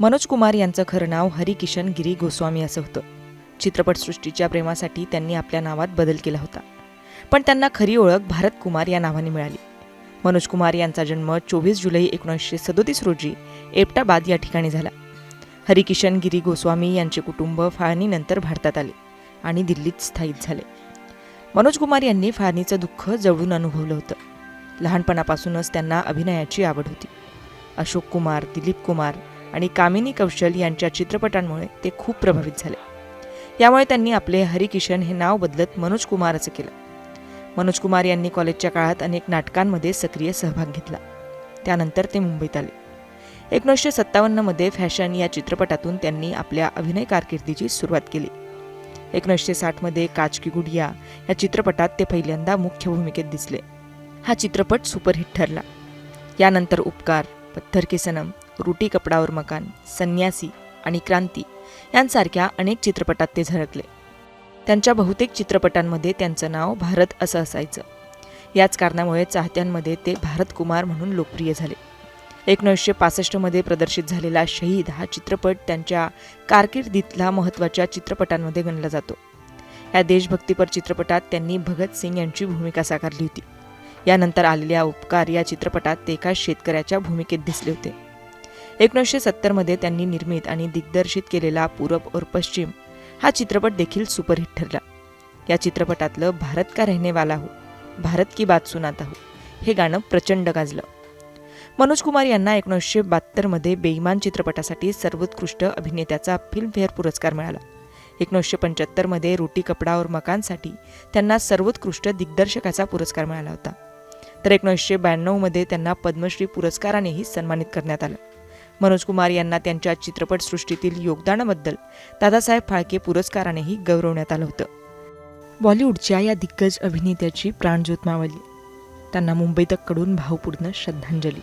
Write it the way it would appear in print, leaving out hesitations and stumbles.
मनोज कुमार यांचं खरं नाव हरिकिशन गिरी गोस्वामी असं होतं. चित्रपटसृष्टीच्या प्रेमासाठी त्यांनी आपल्या नावात बदल केला होता, पण त्यांना खरी ओळख भारत कुमार या नावाने मिळाली. मनोज कुमार यांचा जन्म 24 जुलै 1937 रोजी एबटाबाद या ठिकाणी झाला. हरिकिशन गिरी गोस्वामी यांचे कुटुंब फाळणीनंतर भारतात आले आणि दिल्लीत स्थायिक झाले. मनोज कुमार यांनी फाळणीचं दुःख जवळून अनुभवलं होतं. लहानपणापासूनच त्यांना अभिनयाची आवड होती. अशोक कुमार, दिलीप कुमार आणि कामिनी कौशल यांच्या चित्रपटांमुळे ते खूप प्रभावित झाले. यामुळे त्यांनी आपले हरिकिशन हे नाव बदलत मनोज कुमार असं केलं. मनोज कुमार यांनी कॉलेजच्या काळात अनेक नाटकांमध्ये सक्रिय सहभाग घेतला. त्यानंतर ते मुंबईत आले. 1957 मध्ये फॅशन या चित्रपटातून त्यांनी आपल्या अभिनय कारकिर्दीची सुरुवात केली. 1960 मध्ये काच की गुडिया या चित्रपटात ते पहिल्यांदा मुख्य भूमिकेत दिसले. हा चित्रपट सुपरहिट ठरला. यानंतर उपकार, पत्थर के सनम, रोटी कपडा और मकान, संन्यासी आणि क्रांती यांसारख्या अनेक चित्रपटात ते झळकले. त्यांच्या बहुतेक चित्रपटांमध्ये त्यांचं नाव भारत असं असायचं. याच कारणामुळे चाहत्यांमध्ये ते भारत कुमार म्हणून लोकप्रिय झाले. 1965 मध्ये प्रदर्शित झालेला शहीद हा चित्रपट त्यांच्या कारकिर्दीतला महत्त्वाच्या चित्रपटांमध्ये गणला जातो. या देशभक्तीपर चित्रपटात त्यांनी भगत सिंग यांची भूमिका साकारली होती. यानंतर आलेल्या उपकार या चित्रपटात ते एका शेतकऱ्याच्या भूमिकेत दिसले होते. 1970 मध्ये त्यांनी निर्मित आणि दिग्दर्शित केलेला पूरब और पश्चिम हा चित्रपट देखील सुपरहिट ठरला. या चित्रपटातलं भारत का रहने वाला हो, भारत की बात सुनाता हो हे गाणं प्रचंड गाजलं. मनोज कुमार यांना 1972 मध्ये बेईमान चित्रपटासाठी सर्वोत्कृष्ट अभिनेत्याचा फिल्मफेअर पुरस्कार मिळाला. 1975 मध्ये रोटी कपडा और मकानसाठी त्यांना सर्वोत्कृष्ट दिग्दर्शकाचा पुरस्कार मिळाला होता. तर 1992 मध्ये त्यांना पद्मश्री पुरस्कारानेही सन्मानित करण्यात आलं. मनोज कुमार यांना त्यांच्या चित्रपटसृष्टीतील योगदानाबद्दल दादासाहेब फाळके पुरस्कारानेही गौरवण्यात आलं होतं. बॉलिवूडच्या या दिग्गज अभिनेत्याची प्राणज्योत मावळली. त्यांना मुंबईतकडून भावपूर्ण श्रद्धांजली.